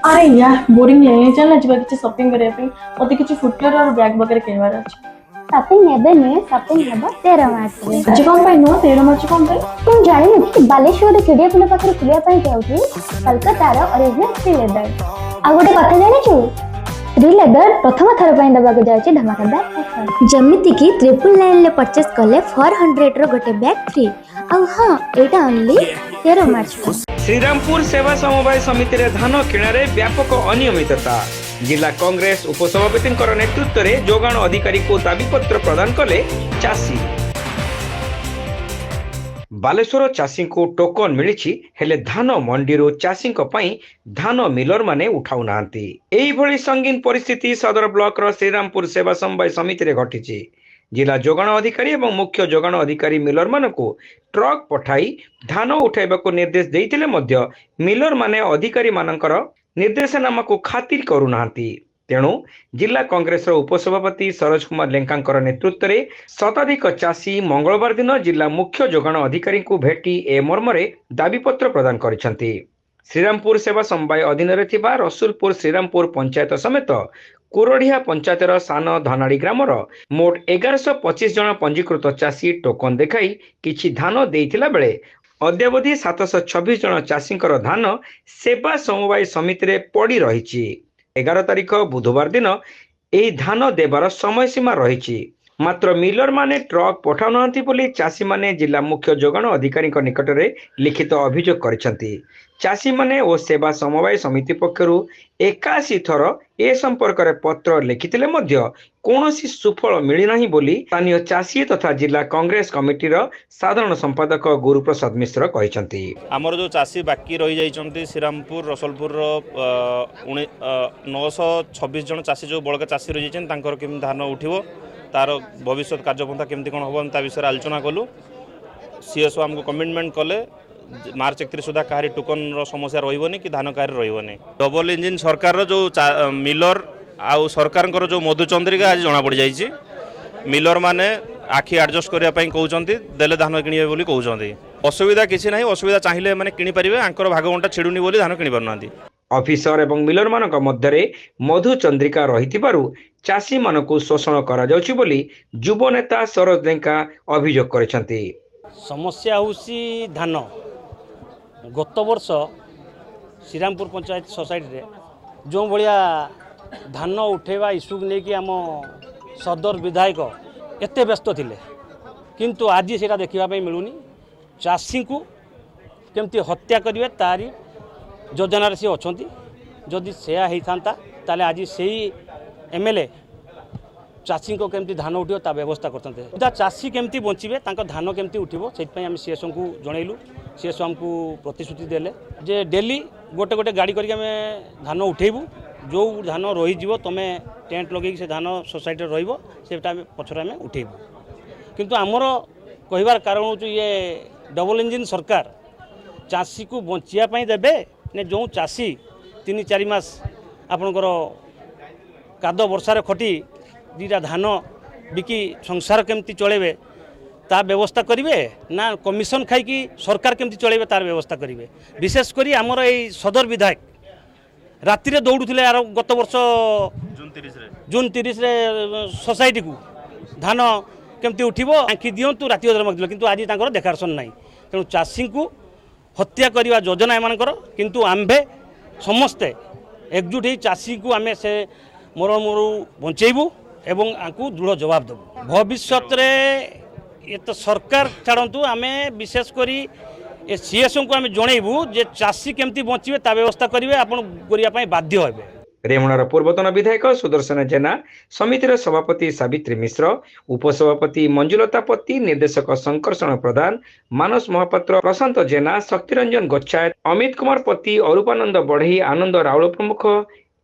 अरे यार बोरिंग है चल ना ଯିବା କିଛି ଶପିଂ କରିବା ପାଇଁ ମୋତେ କିଛି ଫୁଟୱେयर और बैग वगैरह କିଣିବାର ଅଛି। शॉपिंग नेबे नुहे शॉपिंग हेबो 13 मार्च रे। ଆଜି କଣ ପାଇଁ ନୁହଁ 13 ମାର୍ଚ୍ଚ କଣ ପାଇଁ? तुम जानिनु कि बालेश्वर चिड़ियाखाना पाखरे खुलिया ପାଇଁ ଯାଉଛି कलकत्तार ओरिजिनल फ्री लेदर। आ गोटे कथा जानिछु फ्री लेदर प्रथम थर ପାଇଁ दबाको जाଉଛି धमाकेदार ऑफर जेमिति कि 999 ले परचेस कले 400 रो गोटे बैग फ्री। आ हां एटा ओनली 13 मार्च को। श्रीरामपुर सेवा समवाय समिति रे धान किणारे व्यापक अनियमितता जिला कांग्रेस उपसभापति नेतृत्व में जोगाण अधिकारी को दाबीपत्र प्रदान कले चाषी। बालेश्वर चाषी को टोकन मिली हेले धान मंडी चाषी धान मिलर माने उठाऊ नांती। एही भली संगीन परिस्थिति सदर ब्लॉक रो श्रीरामपुर सेवा समवाय समिति रे घटिछि। जिला जोगाण अधिकारी एवं मुख्य जोगाण अधिकारी मिलर मानकु ट्रक पठाई धान उठाइबाकू निर्देश देइतिले मध्य मिलर माने अधिकारी मानकर निर्देशनामा को खातिर करू नांती। तेणु जिला कांग्रेस उपसभापति सरोज कुमार लेंका नेतृत्व में शताधिक चाषी मंगलवार दिन जिला मुख्य जोगाण अधिकारी को भेटी ए मर्मरे दाबीपत्र प्रदान करिसेंती। श्रीरामपुर सेवा समवाय अधीन रसुलपुर श्रीरामपुर पंचायत समेत कोरडिया पंचायतर सान धनाड़ी ग्रामर मोट 1125 जन पंजीकृत चाषी टोकन देखाई किछि धान देइथिला बेले अद्यावधि 726 जन चाषींकर धान सेवा समवाय समिति रे पड़ी रहिछि। 11 तारिख बुधवार दिन एही धान देवार समय सीमा रहिछि। मात्र मिलर माने ट्रक पठाउ नांती बोली चाषी माने जिला मुख्य जोगाण अधिकारी निकट में लिखित अभियोग करिसेंती। चाषी माने ओ सेवा समवाय समिति पक्षरु 81 थर ए संपर्क में पत्र लिखितिले मध्य कौनसी सुफल मिली नाही बोली स्थानीय चाषी तथा जिला कांग्रेस कमिटीर साधारण संपादक गुरुप्रसाद मिश्र कहिसेंती। आमर जो चाषी बाकी रही जाइछंती श्रीरामपुर रसलपुर 926 जन चाषी जो बड़का चाषी रही जाइछन तांकर केम धान उठिबो तार भविष्य कार्यपंथा केमती कोन होबो ता विषय आलोचना कलु। सीएसओ हमको कमिटमेंट कले मार्च 31 सुधा कहारी टोकन रो समस्या रहिबोनी कि धान कहारी रहिबोनी। डबल इंजिन सरकार रो जो मिलर आउ सरकार जो मधुचंद्रिका आज जना पड़ जाइए मिलर माने आखि एडजस्ट करने कहते देले धान किणे बोली कहते असुविधा किसी ना असुविधा चाहिए मैंने किपारे आंकर भागवंटा छिड़ुनी बोली धान किणी पारना। ऑफिसर एवं मिलर मानक मध्य मधुचंद्रिका रहिथिबारु चाषी मानकु शोषण करा जाउछि बोली युव नेता सरोज लेंका अभियोग करिसेंती। समस्या होउछि धान गत वर्ष श्रीरामपुर पंचायत सोसाइटी रे जो भलिया धान उठेवा इश्यू नहीं आम सदर विधायक एते व्यस्त थिले किंतु आज सेटा देखा मिलूनी। चाषी को केमती हत्या करेंगे तारी योजन सी अच्छा जदि से होता ताले आज से एमएलए चाषी को केमती धान उठो ता व्यवस्था करते चाषी केमती बचे धान केमती उठो से सीएसओ को जनइलु। सीएसओ आमको प्रतिश्रुति देले जे डेली गोटे गोटे गाड़ी करके धान उठेबू जो धान रही तुम टेंट लगे से धान सोसाइटी रहीटा पछर आम उठेबू। किंतु आमर कहबार कारण हो ये डबल इंजिन सरकार चाषी को बचापी देवे ने जो चाषी 3-4 मास आपणकर काद वर्षार खटी दीटा धान बिकी संसार केमती चलेबे ता व्यवस्था करेंगे ना कमिशन खाई सरकार केमती चलेबे तार व्यवस्था करेंगे। विशेषकर आमर ये सदर विधायक राति रे दौड़ुले आर गत वर्ष जून 30 रे सोसाइटी को धान केमती उठिबो आंखि दियंतु राति अधर किंतु आज तांकर देखारसन नाही। तेणु चाषी को हत्या करवा योजना एमानकर किंतु आम्भे समस्ते एकजुट ही चाषी को आमे से मरण मरु बंचेबू एवं आंकु दृढ़ जवाब देबू। भविष्य रे ये तो सरकार छाड़ू आमे विशेष करी ए सीएसओ को आम जनइबू जे चाषी केमती बचे ता व्यवस्था करेंगे आपण करने बाध्य हेबे। रेमुणार पूर्वतन विधायक सुदर्शन जेना समितिर सभापति सावित्री मिश्र उपसभापति मंजुलता पति निर्देशक शंकरषण प्रधान मानस महापात्र प्रशांत जेना शक्तिरंजन गोच्छायत अमित कुमार पति अरूपानंद बढ़ई आनंद राउल प्रमुख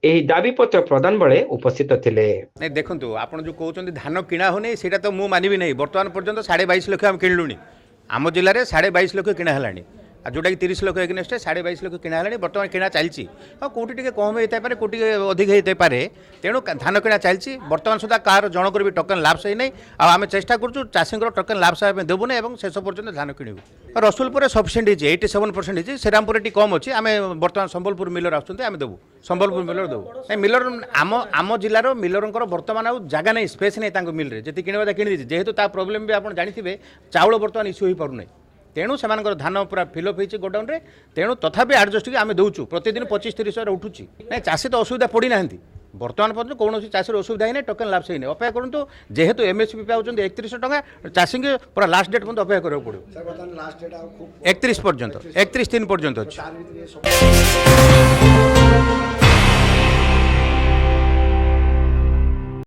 एही दाबीपत्र प्रदान बेले उपस्थित थिले। नहीं देखंतु आपण जो कहउछन धान किणा होने सेटा तो मु मानिबी नहीं। वर्तमान पर्यंत 22.5 लाख हम किणलुनी आम जिले में 22.5 लाख किणा है আর जोटा 30 लाख एगनेस्ट 22.5 लाख किणा है बर्तमान किणा चलती हाँ कौटी टे कम होता है कौटी अधिक होता है तेणु धान किणा चलती बर्तमान सुधा कार जनकर भी टोकन लाभ सही नहीं आम चेष्टा करूँ चाषी टोकन लाभ सही देवुना और शेष पर्यटन धान किणु रसुलपुर सफिसीयंट 87% है श्रीरामपुर टी कम अच्छी आम बर्तमान संबलपुर मिलर आम देवु संबलपुर मिलर देवु नहीं मिलर आम जिलार मिलर बर्तमान आउ जगह नहीं स्पेस नहीं मिल जी किणवा किणी जेहेतु प्रोब्लेम भी आप जानते चाउल बर्तमान इश्यू हो पार तेणु से धान पूरा फिलअप होती गोडाउन रे तेणु तथापि आडजस्ट आम दौचु प्रतिदिन 25-30 हजार उठुची नहीं चाषी तो असुविधा पड़ी ना बर्तमान पर्यटन कौन चाषी असुविधा ही टोकन लाभ सही नहीं अपेक्षा करूँ जेहेतु एमएसपी पाँच 3100 टका चाषी के पूरा लास्ट डेट पर्यटन अपेक्षा करा पड़ो 31 पर्यंत 31/3 पर्यंत अच्छे